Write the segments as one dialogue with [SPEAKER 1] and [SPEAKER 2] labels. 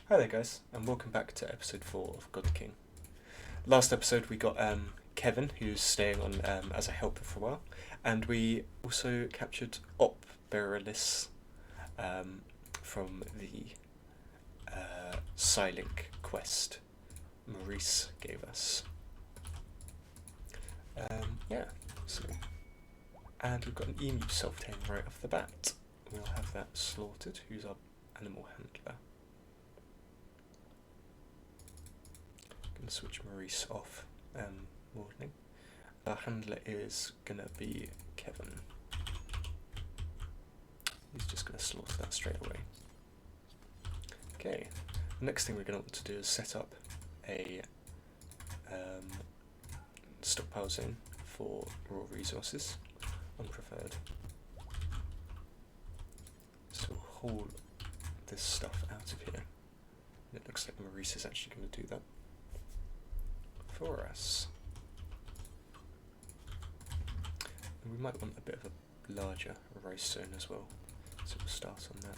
[SPEAKER 1] Hi there guys, and welcome back to episode 4 of God the King. Last episode we got Kevin, who's staying on as a helper for a while, and we also captured Op Berilis from the Psylink quest Maurice gave us. And we've got an emu self-tame right off the bat. We'll have that slaughtered. Who's our animal handler? Gonna switch Maurice off. Morning. Our handler is gonna be Kevin. He's just gonna slaughter that straight away. Okay. The next thing we're gonna want to do is set up a stockpile zone for raw resources, unpreferred. So we'll haul this stuff out of here. And it looks like Maurice is actually going to do that for us. And we might want a bit of a larger rice zone as well, so we'll start on that.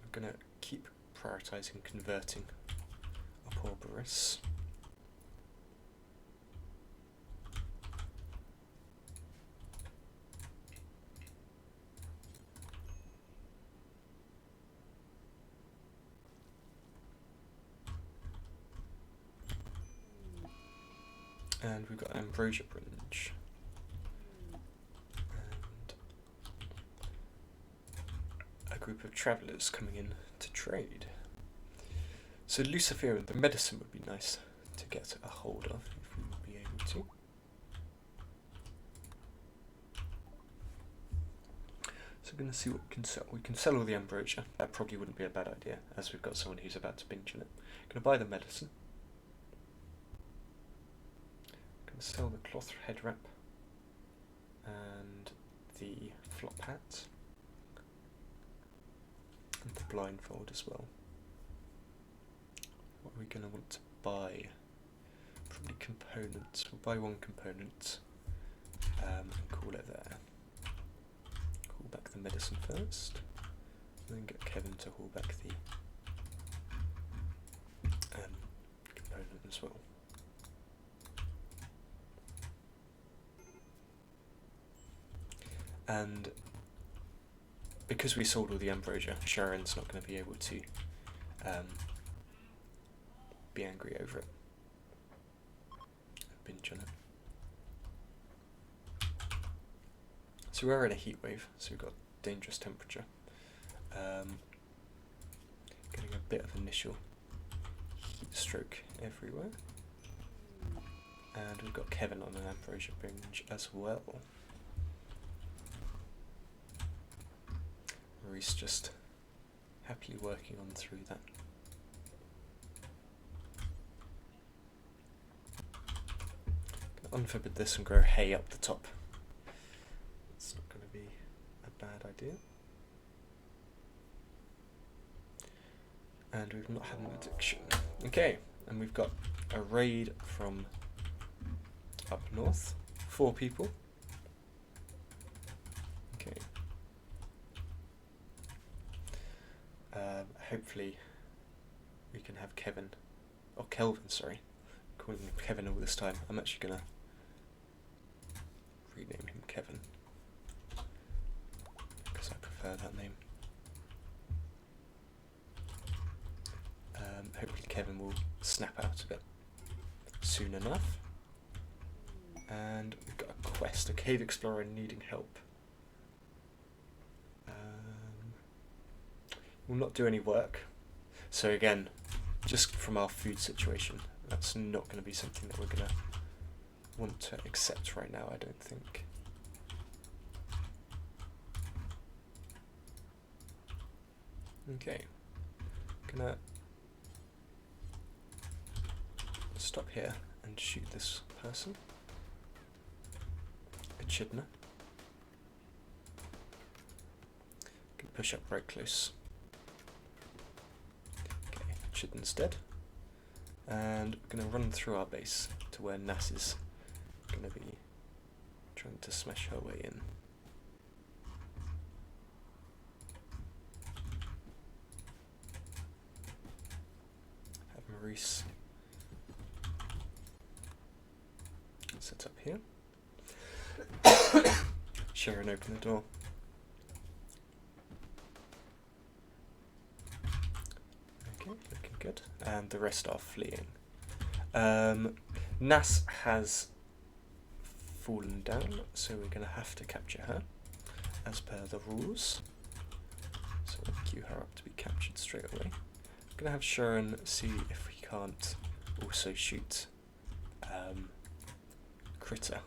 [SPEAKER 1] We're going to keep prioritising converting our Borborus. And we've got Ambrosia Bridge. And a group of travellers coming in to trade. So Lucifer and the medicine would be nice to get a hold of if we would be able to. So we're going to see what we can sell. We can sell all the Ambrosia. That probably wouldn't be a bad idea, as we've got someone who's about to binge on it. Going to buy the medicine. Going to sell the cloth head wrap and the flop hat and the blindfold as well. What are we going to want to buy? Probably components. We'll buy one component and call it there. Haul back the medicine first, and then get Kevin to haul back the component as well. And because we sold all the Ambrosia, Sharon's not going to be able to be angry over it. Binge on it. So we're in a heat wave, so we've got dangerous temperature. Getting a bit of initial heat stroke everywhere. And we've got Kevin on an Ambrosia binge as well. Maurice just happily working on through that. Gonna unforbid this and grow hay up the top. It's not going to be a bad idea. And we've not had an addiction. Okay, and we've got a raid from up north. 4 people. Okay. Hopefully we can have Kevin, or Kelvin, sorry. Calling him Kevin all this time. I'm actually going to rename him Kevin, because I prefer that name. Hopefully Kevin will snap out of it soon enough. And we've got a quest, a cave explorer needing help. Will not do any work. So again, just from our food situation, that's not going to be something that we're going to want to accept right now, I don't think. Okay, gonna stop here and shoot this person. Echidna. Can push up right close. Okay, Echidna's dead. And we're going to run through our base to where Nass is going to be trying to smash her way in. Maurice set up here. Sharon, open the door. Okay, looking good. And the rest are fleeing. Nas has fallen down, so we're going to have to capture her, as per the rules. So we'll queue her up to be captured straight away. I'm going to have Sharon see if we can't also shoot Critter,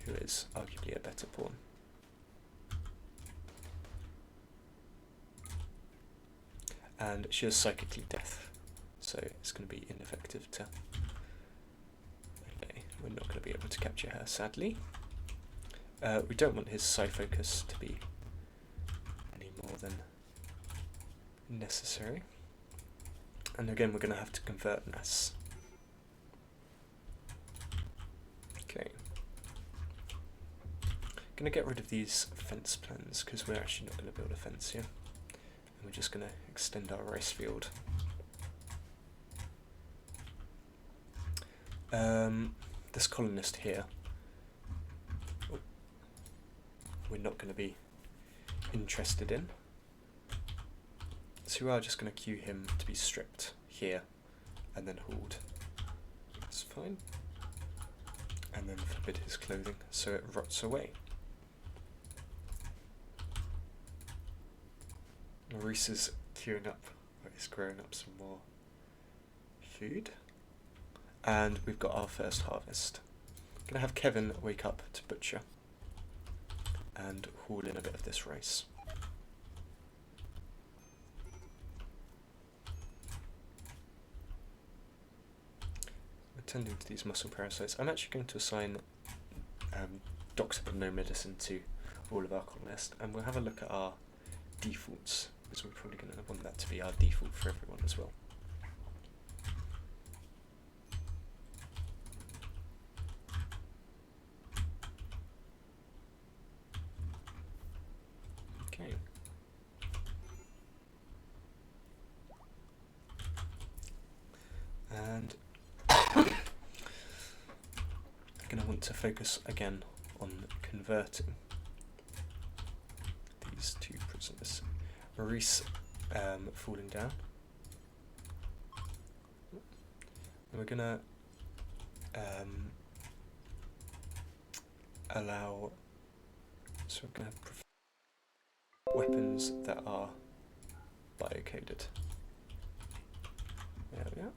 [SPEAKER 1] who is arguably a better pawn. And she has psychically death, so it's going to be ineffective to... Okay, we're not going to be able to capture her, sadly. We don't want his psi focus to be any more than necessary. And again, we're going to have to convert Nas. Okay. Going to get rid of these fence plans because we're actually not going to build a fence here. And we're just going to extend our rice field. This colonist here, we're not going to be interested in. So we are just going to queue him to be stripped here and then hauled. That's fine. And then forbid his clothing so it rots away. Maurice is queuing up, he's growing up some more food. And we've got our first harvest. I'm going to have Kevin wake up to butcher and haul in a bit of this rice. Attending to these muscle parasites. I'm actually going to assign Doctor but no medicine to all of our colonists, and we'll have a look at our defaults, because we're probably going to want that to be our default for everyone as well. Okay. And I'm going to want to focus again on converting these two prisoners. Maurice falling down. And we're going to allow, so we're going to have weapons that are biocoded. There we are.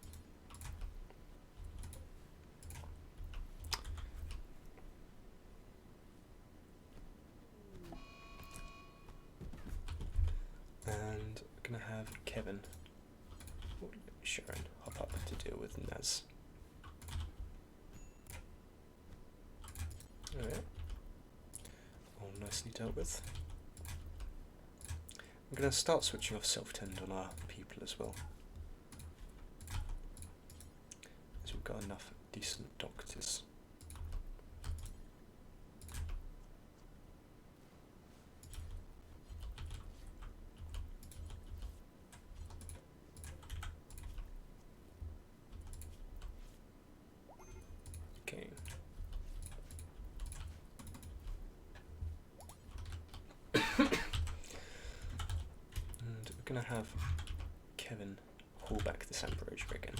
[SPEAKER 1] And we're going to have Kevin, Sharon, hop up to deal with Naz. Alright. All nicely dealt with. I'm going to start switching off self-tend on our people as well, as we've got enough decent doctors. Okay. And we're going to have Kevin haul back this ambrosia again.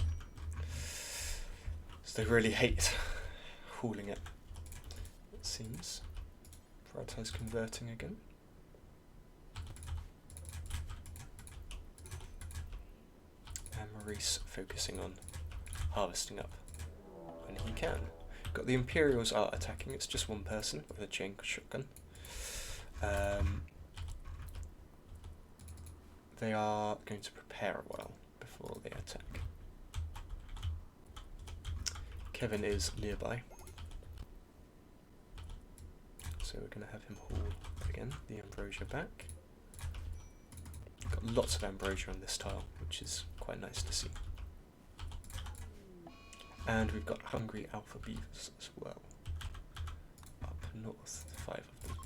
[SPEAKER 1] So they really hate hauling it seems. Prioritise converting again. And Maurice focusing on harvesting up when he can. Got the Imperials are attacking, it's just one person with a chain shotgun. They are going to prepare a while before they attack. Kevin is nearby, so we're going to have him haul again the ambrosia back. Got lots of ambrosia on this tile, which is quite nice to see. And we've got hungry alpha beavers as well. Up north, 5 of them.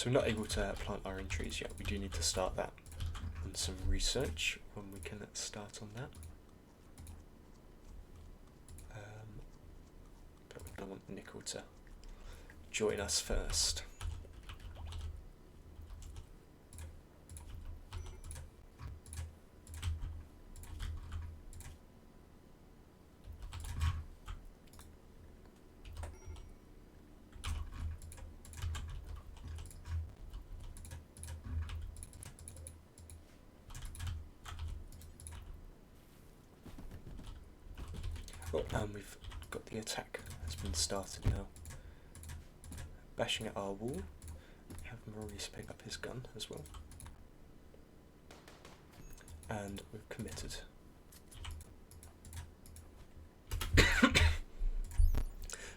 [SPEAKER 1] So we're not able to plant our own trees yet. We do need to start that on some research when we can start on that. But we don't want Nickel to join us first. Oh, and we've got the attack has been started now. Bashing at our wall. Have Maurice pick up his gun as well. And we've committed.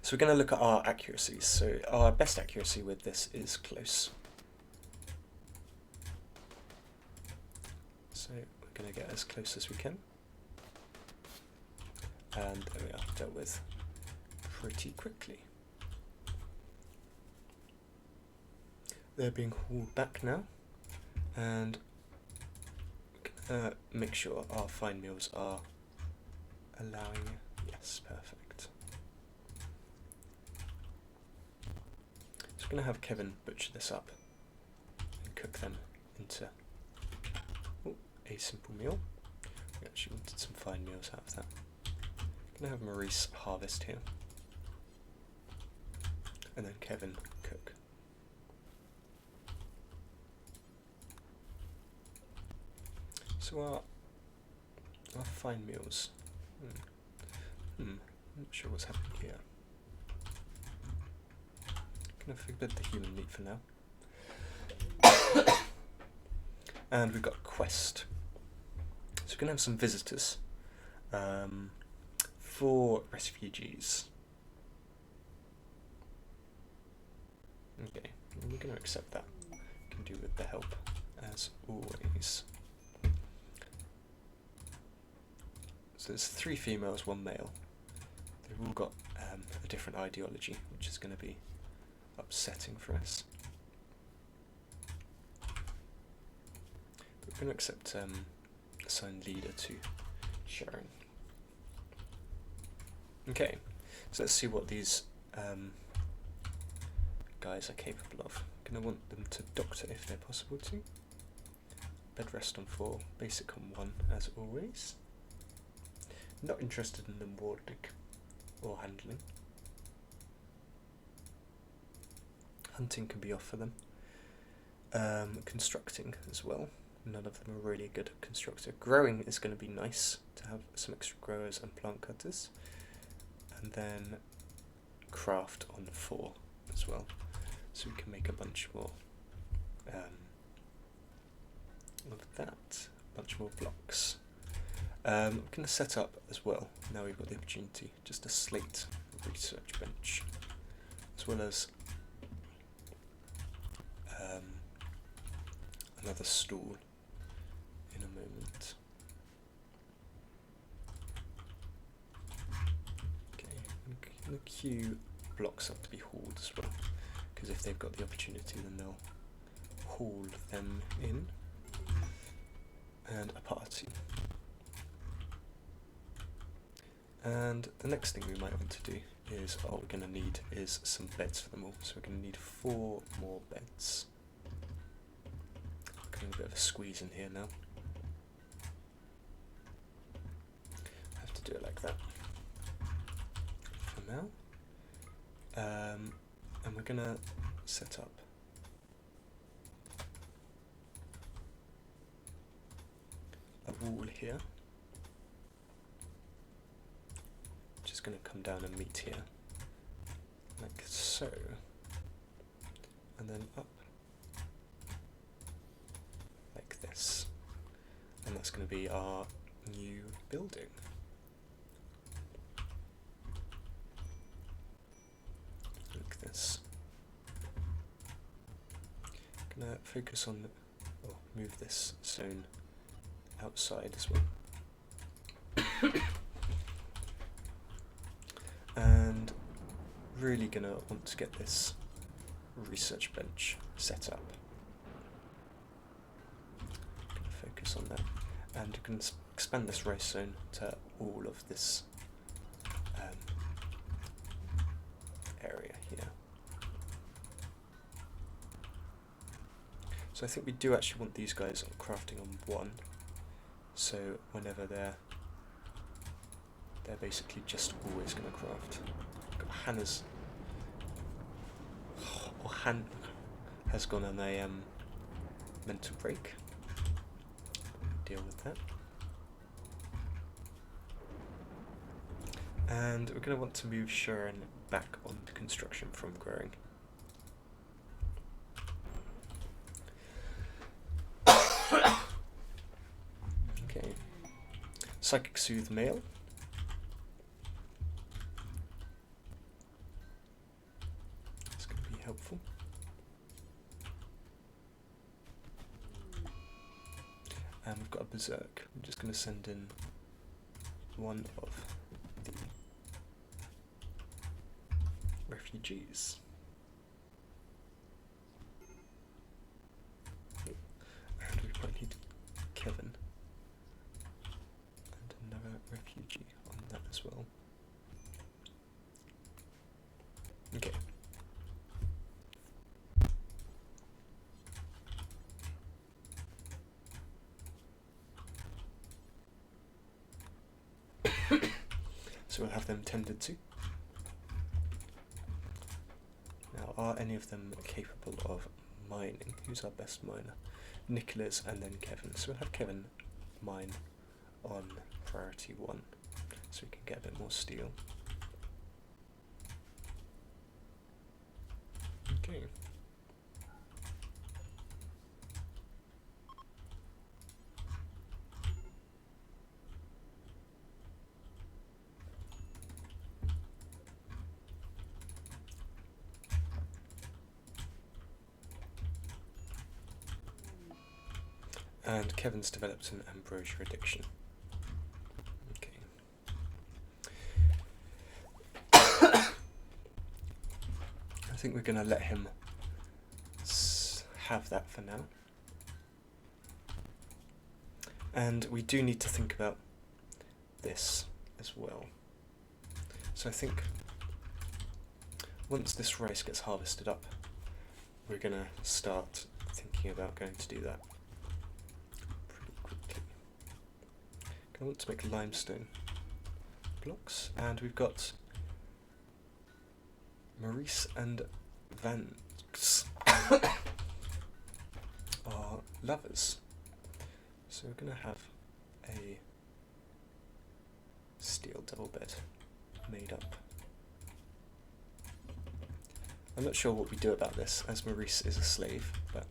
[SPEAKER 1] So we're going to look at our accuracies. So our best accuracy with this is close. So we're going to get as close as we can. And there we are, dealt with pretty quickly. They're being hauled back now, and make sure our fine meals are allowing. Yes, perfect. So we're going to have Kevin butcher this up and cook them into a simple meal. We actually wanted some fine meals out of that. I'm going to have Maurice harvest here, and then Kevin cook. So our fine meals. I'm not sure what's happening here. Gonna forbid the human meat for now. And we've got a quest. So we're gonna have some visitors. 4 refugees. Okay, we're going to accept that. Can do with the help, as always. So there's 3 females, 1 male. They've all got a different ideology, which is going to be upsetting for us. But we're going to accept assign leader to Sharon. Okay, so let's see what these guys are capable of. I'm going to want them to doctor if they're possible to. Bed rest on 4, basic on 1 as always. Not interested in them warding or handling. Hunting can be off for them. Constructing as well. None of them are really good at constructor. Growing is going to be nice to have some extra growers and plant cutters. And then craft on 4 as well, so we can make a bunch more of that, a bunch more blocks. I'm going to set up as well, now we've got the opportunity, just a slate research bench, as well as another stool in a moment. I'm going to queue blocks up to be hauled as well, because if they've got the opportunity then they'll haul them in. And a party. And the next thing we might want to do is, what we're going to need is some beds for them all. So we're going to need 4 more beds. Getting a bit of a squeeze in here now. Have to do it like that for now. And we're going to set up a wall here, which is going to come down and meet here, like so, and then up like this, and that's going to be our new building. Like this. I'm going to focus on, or move this zone outside as well. And really gonna want to get this research bench set up. I'm going to focus on that, and you can expand this race zone to all of this area here. So I think we do actually want these guys crafting on 1, so whenever they're basically just always going to craft. Got Hannah's, or Han has gone on a mental break. Deal with that. And we're going to want to move Sharon back onto construction from growing. Okay. Psychic Soothe male. That's going to be helpful. And we've got a Berserk. I'm just going to send in one of the refugees. And we might need Kevin and another refugee on that as well. Okay. So we'll have them tended to. Now, are any of them capable of mining? Who's our best miner? Nicholas and then Kevin. So we'll have Kevin mine on priority 1, so we can get a bit more steel. Okay. And Kevin's developed an ambrosia addiction. Okay. I think we're going to let him have that for now. And we do need to think about this as well. So I think once this rice gets harvested up, we're going to start thinking about going to do that. I want to make limestone blocks, and we've got Maurice and Vance are lovers. So we're going to have a steel double bed made up. I'm not sure what we do about this, as Maurice is a slave, but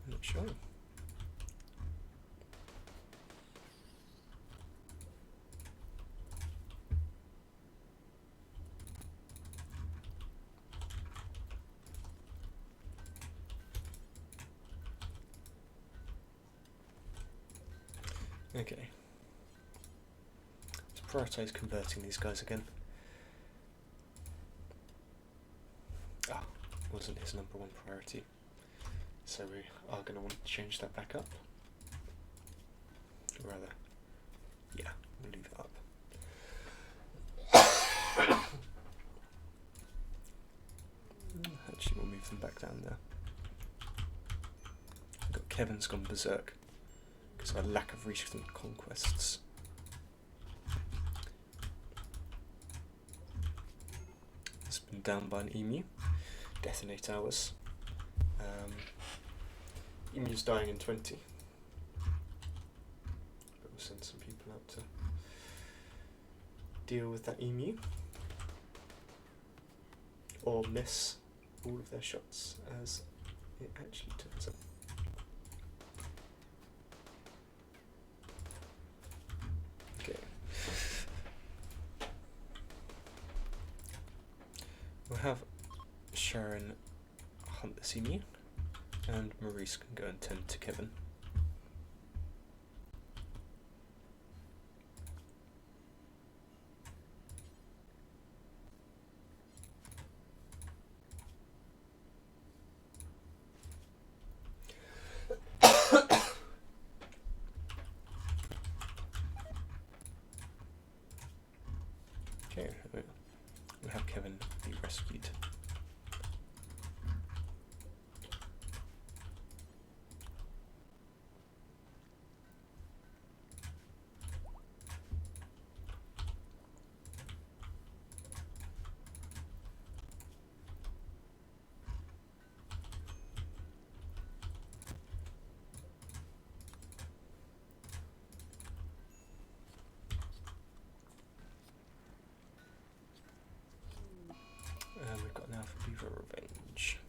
[SPEAKER 1] I'm not sure. Okay. Let's prioritise converting these guys again. Ah, wasn't his number 1 priority. So we are going to want to change that back up. Or rather, yeah, we'll leave it up. Actually, we'll move them back down there. We've got Kevin's gone berserk because of our lack of recent conquests. It's been down by an emu. Death in 8 hours. Emu's dying in 20. But we'll send some people out to deal with that emu. Or miss all of their shots, as it actually turns out. Okay. We'll have Sharon hunt this emu, and Maurice can go and tend to Kevin. rescued. And we've got now for Beaver Revenge.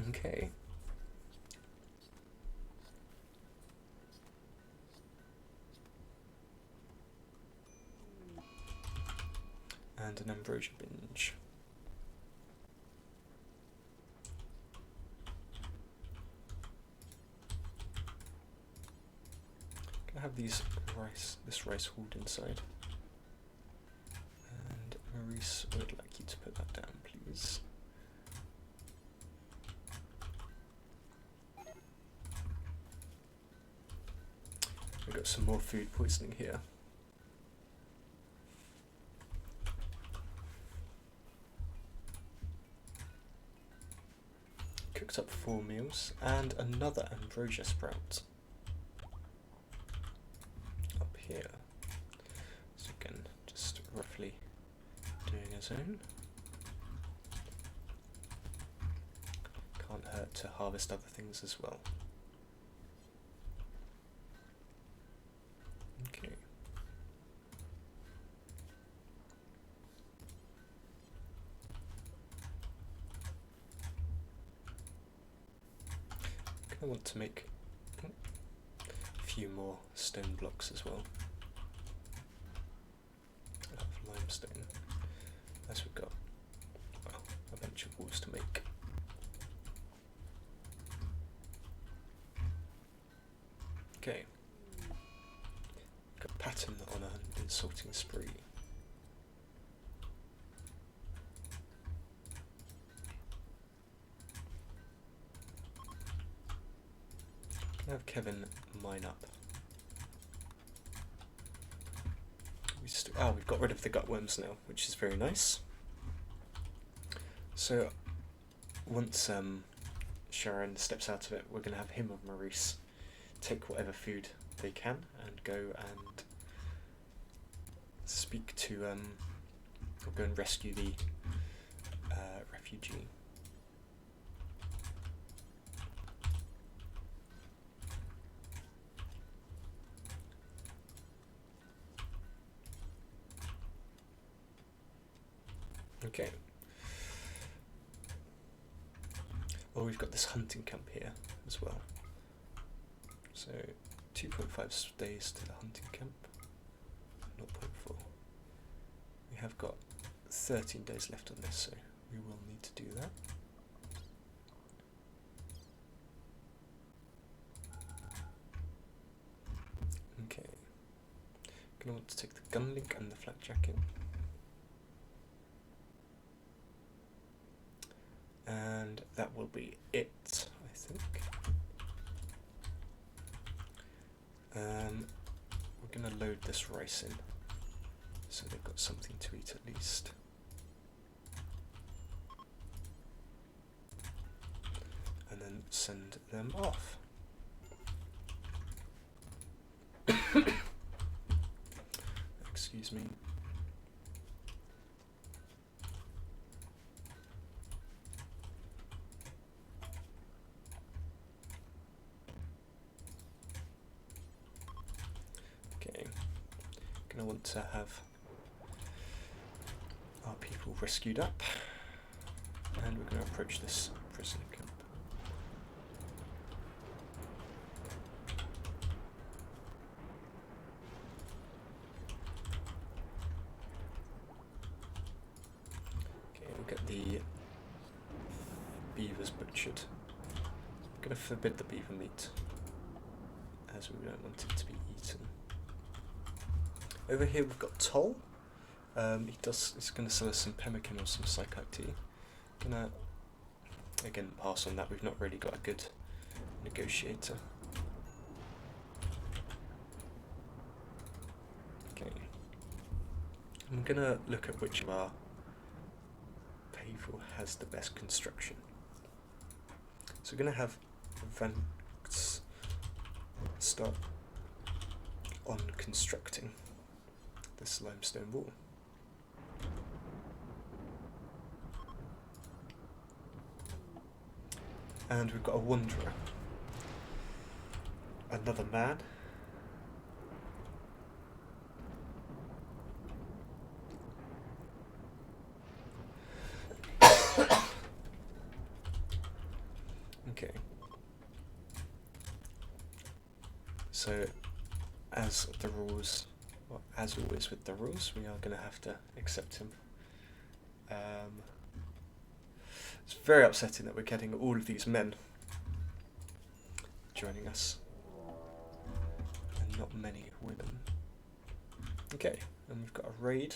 [SPEAKER 1] Okay. And an Ambrosia binge. Can I have this rice hauled inside? And Maurice, I would like you to put that down, please. We've got some more food poisoning here. Cooked up 4 meals and another ambrosia sprout up here. So again, just roughly doing his own. Can't hurt to harvest other things as well. Okay. I want to make a few more stone blocks as well. Out of limestone. As we've got, well, a bunch of walls to make. Okay. Got pattern on an insulting spree. Can I have Kevin mine up? We've got rid of the gutworms now, which is very nice. So once Sharon steps out of it, we're going to have him and Maurice take whatever food they can and go and speak to, or go and rescue the refugee. Okay. Oh, we've got this hunting camp here as well. So 2.5 days to the hunting camp. 0.4. We have got 13 days left on this, so we will need to do that. Okay. Gonna want to take the gun link and the flak jacket. And that will be it, I think. We're going to load this rice in, so they've got something to eat at least. And then send them off. Excuse me. I want to have our people rescued up, and we're going to approach this prisoner camp. Okay, we'll get the beavers butchered. I'm going to forbid the beaver meat, as we don't want it to be eaten. Over here we've got Toll. He's going to sell us some pemmican or some psychic tea. Gonna again pass on that. We've not really got a good negotiator. Okay. I'm gonna look at which of our people has the best construction. So we're gonna have Vance start on constructing this limestone wall. And we've got a wanderer, another man, okay, so as the rules, well, as always with the rules, we are going to have to accept him. It's very upsetting that we're getting all of these men joining us, and not many women. Okay, and we've got a raid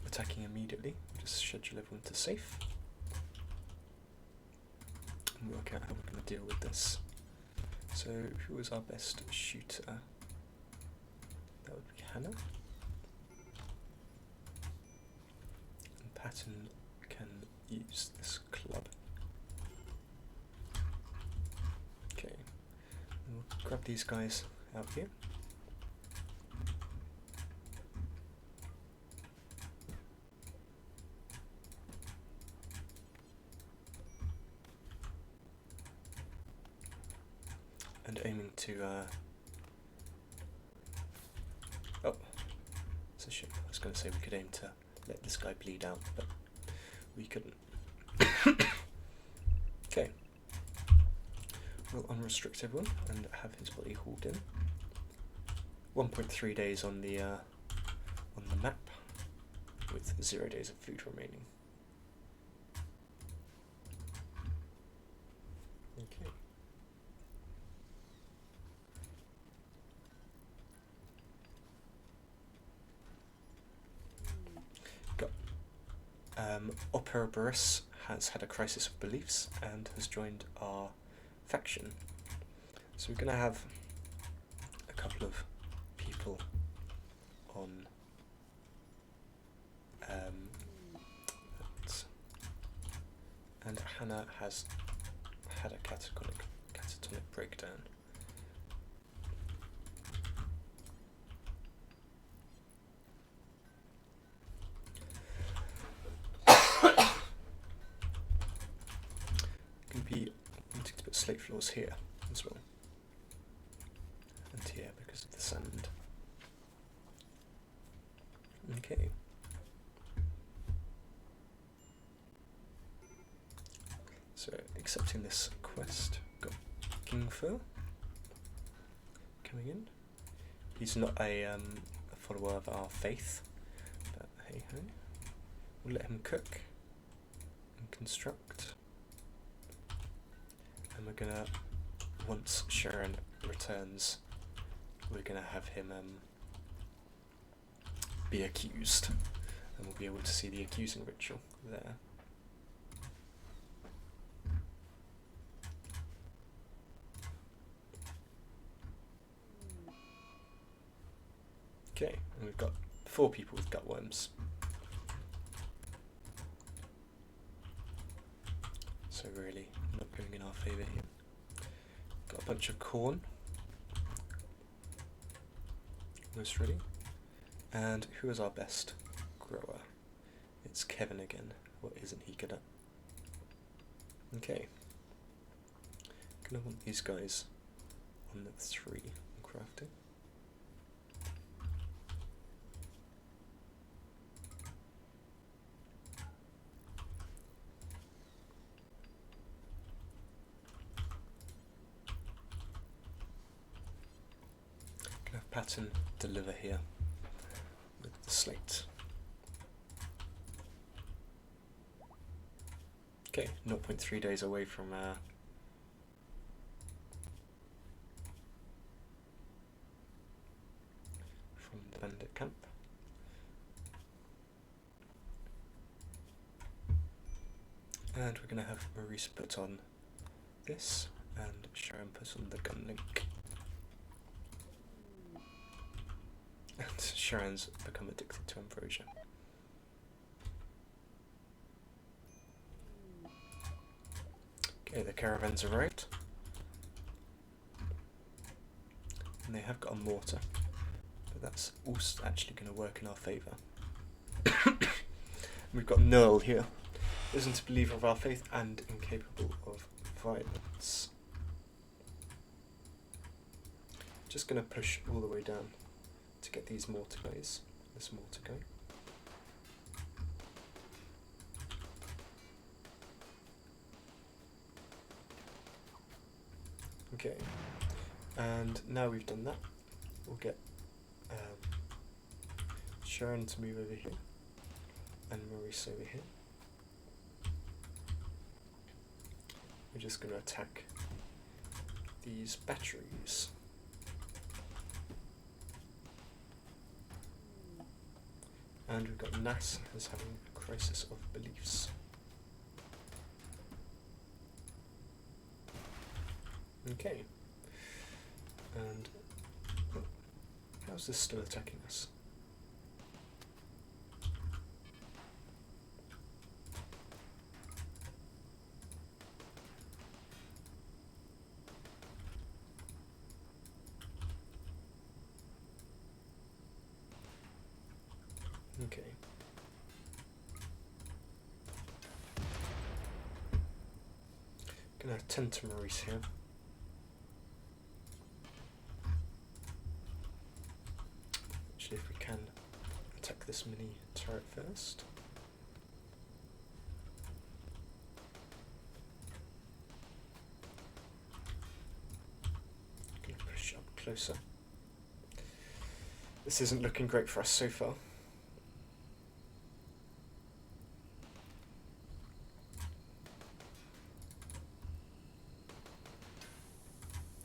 [SPEAKER 1] attacking immediately. Just schedule everyone to safe and work out how we're going to deal with this. So, who was our best shooter? That would be Hannah. And Patton can use this club. Okay, we'll grab these guys out here. And aiming to, oh, it's a shame. I was going to say we could aim to let this guy bleed out, but we couldn't. Okay. We'll unrestrict everyone and have his body hauled in. 1.3 days on the map, with 0 days of food remaining. Okay. Got Operaborus has had a crisis of beliefs and has joined our faction. So we're going to have a couple of people on and Hannah has had a catatonic breakdown. Going to be wanting to put slate floors here as well, and here because of the sand. Okay. So, accepting this quest, got Kingfur coming in. He's not a follower of our faith, but hey ho. We'll let him cook and construct. And we're gonna, once Sharon returns, we're gonna have him be accused, and we'll be able to see the accusing ritual there. Okay, and we've got 4 people with gutworms. So really, not going in our favour here. Got a bunch of corn. Almost ready. And who is our best grower? It's Kevin again. What isn't he good at? Okay. Gonna want these guys on the 3 on crafting. Gonna have Patton deliver here with the slate. Okay, 0.3 days away from the bandit camp. And we're going to have Maurice put on this, and Sharon put on the gun link. And Sharon's become addicted to ambrosia. Okay, the caravans arrived. And they have got a mortar, but that's also actually going to work in our favour. We've got Nerl here. Isn't a believer of our faith and incapable of violence. Just going to push all the way down to get these mortar guys. This mortar guy. Okay, and now we've done that, we'll get Sharon to move over here, and Maurice over here. We're just going to attack these batteries. And we've got Nas as having a crisis of beliefs. Okay. And how's this still attacking us? Okay. Gonna attend to Maurice here. Actually, if we can attack this mini turret first. Gonna push up closer. This isn't looking great for us so far.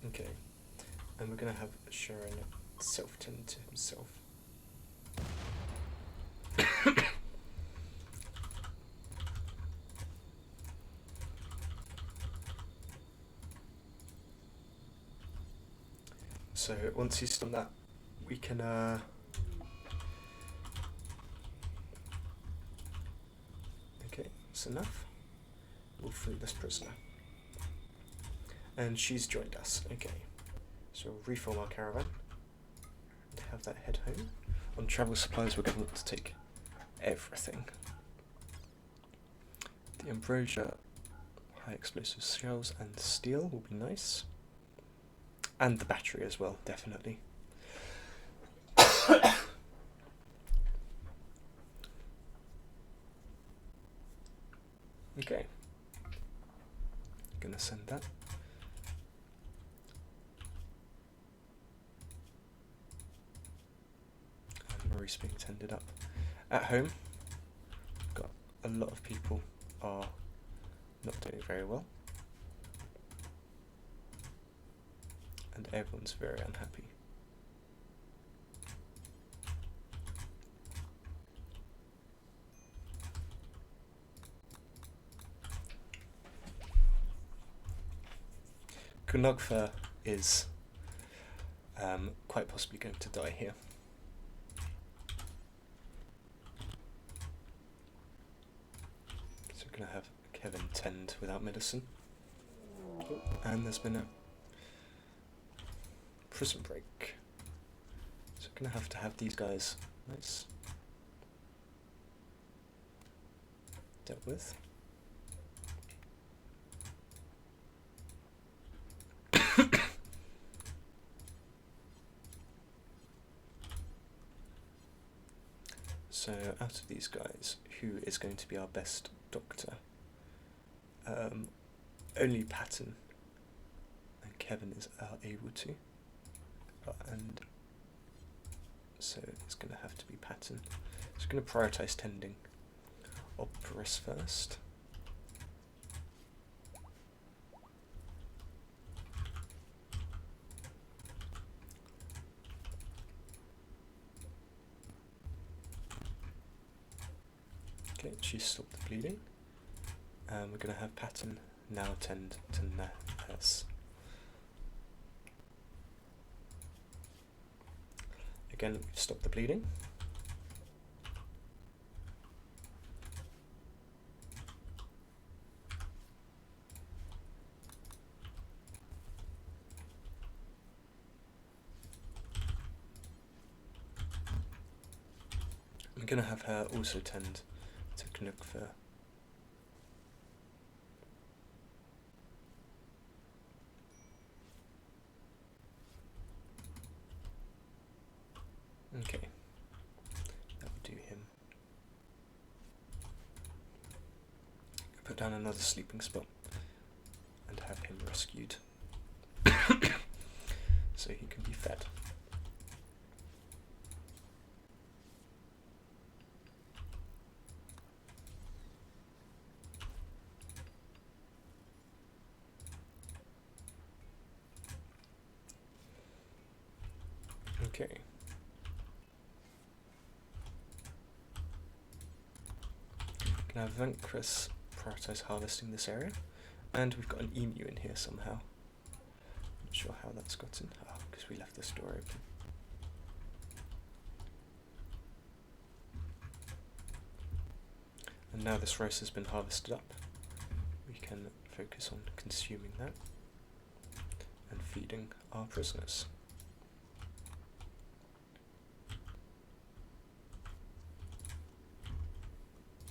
[SPEAKER 1] Okay, and we're going to have Sharon self-tend to himself. So once he's done that, we can okay, that's enough. We'll free this prisoner. And she's joined us. Okay, so we'll reform our caravan and have that head home. On travel supplies, we're going to take everything. The ambrosia, high explosive shells, and steel will be nice. And the battery as well, definitely. Okay. Gonna send that. And Maurice being tended up. At home, got a lot of people are not doing very well. And everyone's very unhappy. Kunogfa is quite possibly going to die here. So we're going to have Kevin tend without medicine. And there's been a prison break. So we're going to have these guys nice dealt with. So out of these guys, who is going to be our best doctor? Only Patton and Kevin are able to. And so it's going to have to be Patton. So we're going to prioritise tending Operis first. Okay, she's stopped the bleeding. We're going to have Patton now tend to Ness. Again, stop the bleeding. I'm going to have her also tend to Knukfur. Okay, that will do him. Put down another sleeping spot and have him rescued so he can be fed. Okay. Can have Vankris prioritise harvesting this area, and we've got an emu in here somehow. Not sure how that's gotten. Oh, because we left this door open. And now this rice has been harvested up, we can focus on consuming that and feeding our prisoners.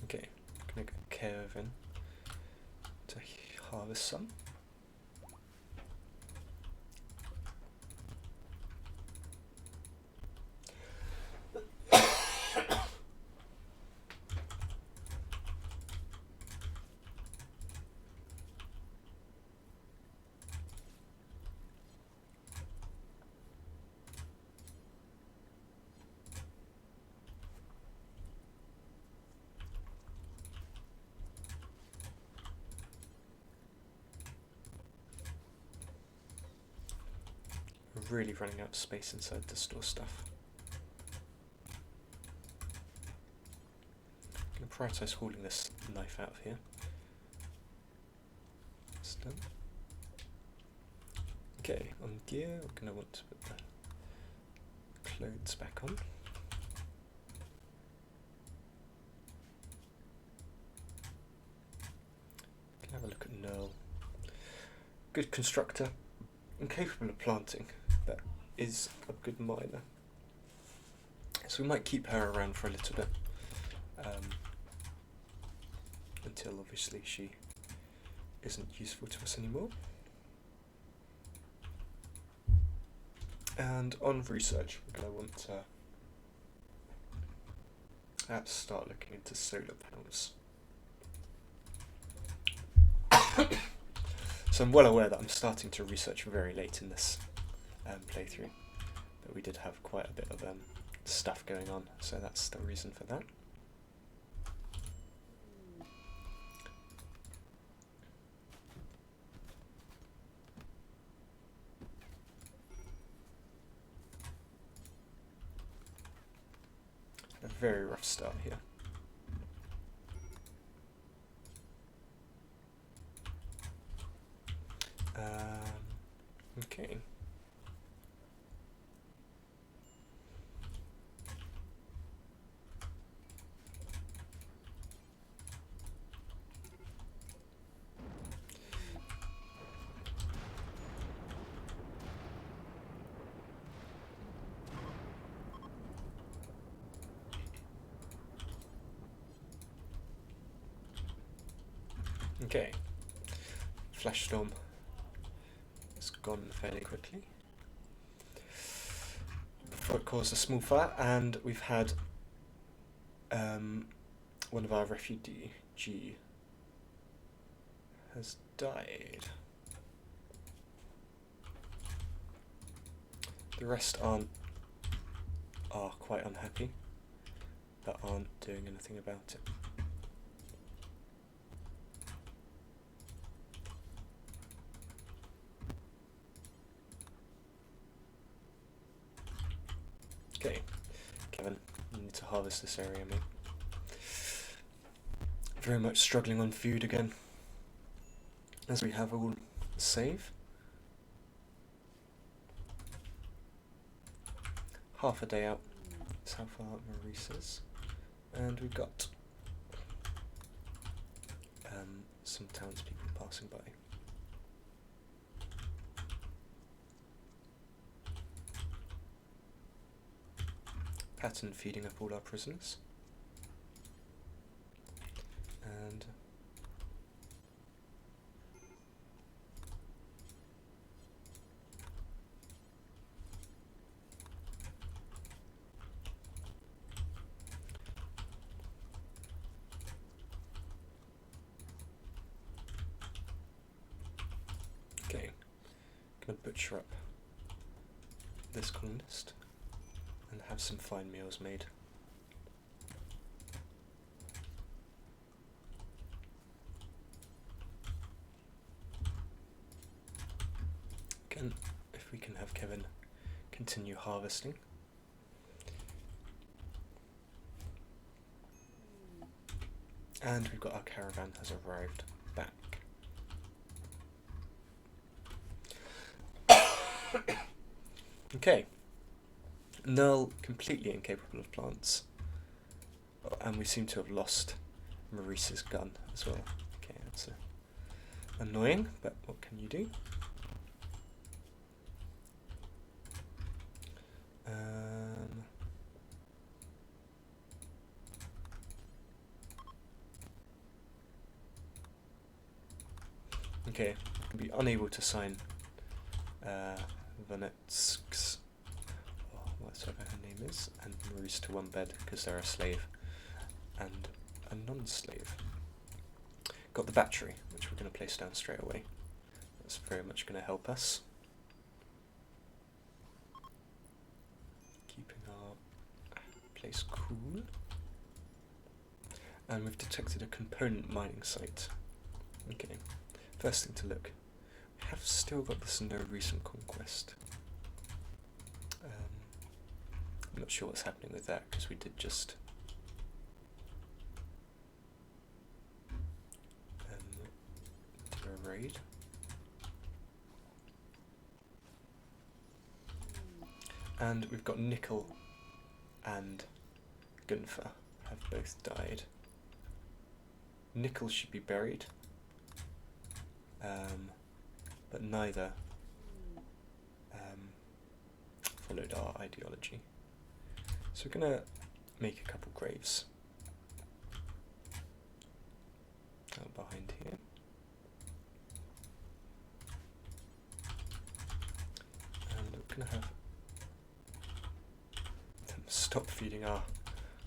[SPEAKER 1] Okay, I'm going to get Kevin to harvest some. Really running out of space inside to store stuff. I'm going to prioritise hauling this knife out of here. That's done. Okay, on gear, we're going to want to put the clothes back on. Can have a look at Nerl. Good constructor and capable of planting. That is a good miner. So we might keep her around for a little bit. Until obviously she isn't useful to us anymore. And on research, we're going to want to perhaps start looking into solar panels. So I'm well aware that I'm starting to research very late in this playthrough, but we did have quite a bit of stuff going on, so that's the reason for that. A very rough start here. Okay. Okay. Flash storm has gone fairly quickly before it caused a small fire, and we've had one of our refugee has died. The rest are quite unhappy, but aren't doing anything about it. Okay, Kevin, you need to harvest this area, mate. Very much struggling on food again. as we have all save. Half a day out. That's how far Maurice is. And we've got some townspeople passing by. Patton feeding up all our prisoners. And okay, gonna butcher up this colonist and have some fine meals made. Again, if we can have Kevin continue harvesting. And we've got our caravan has arrived back. Okay. Null completely incapable of plants. And we seem to have lost Maurice's gun as well. Okay, that's annoying, but what can you do? Okay, I'll be unable to sign Vanetsk's, whatever her name is, and Maurice to one bed because they're a slave and a non-slave. Got the battery, which we're going to place down straight away. That's very much going to help us. Keeping our place cool. And we've detected a component mining site. Okay. First thing to look, we have still got this no recent conquest. I'm not sure what's happening with that because we did just do a raid. And we've got Nickel and Gunther have both died. Nickel should be buried. But neither followed our ideology. So we're going to make a couple graves behind here. And we're going to have them stop feeding our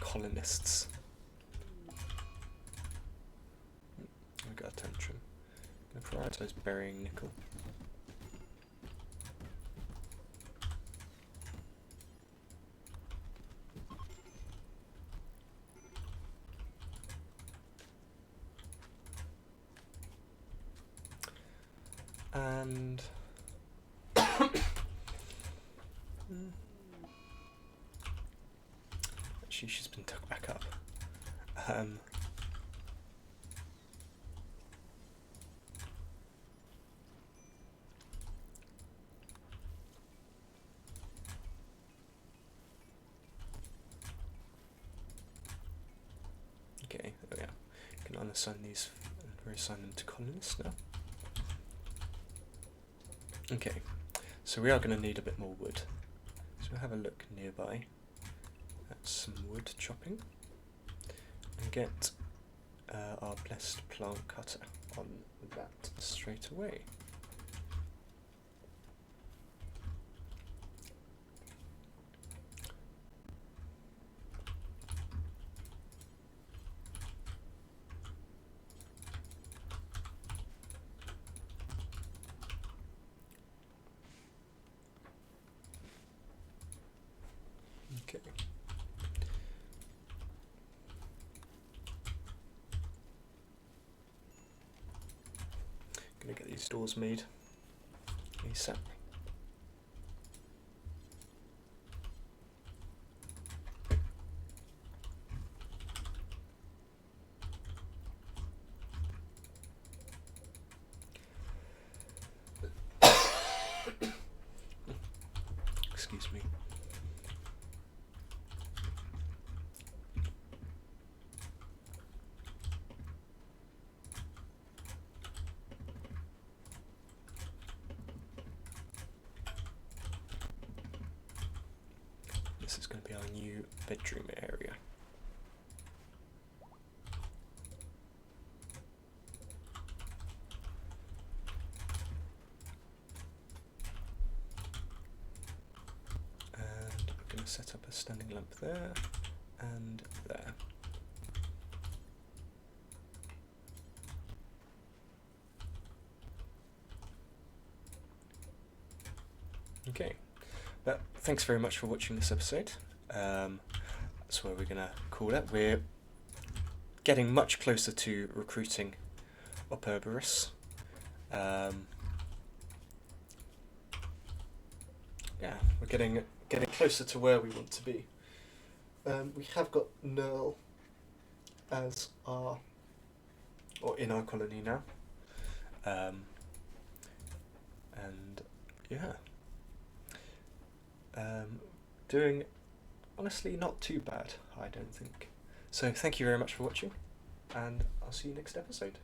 [SPEAKER 1] colonists. We got a tantrum. I'm going to prioritise burying Nickel. And actually, she's been tucked back up. Okay, there we are. You can unassign these and reassign them to colonists now. Okay, so we are going to need a bit more wood. So we'll have a look nearby at some wood chopping and get our blessed plant cutter on that straight away. Okay. Gonna get these doors made ASAP. excuse me. This is going to be our new bedroom area. And we're going to set up a standing lamp there and there. Okay, but thanks very much for watching this episode. That's where we're going to call it. We're getting much closer to recruiting Operborus. Yeah, we're getting closer to where we want to be. We have got Nerl as in our colony now. And yeah. Doing honestly not too bad, I don't think. So thank you very much for watching, and I'll see you next episode.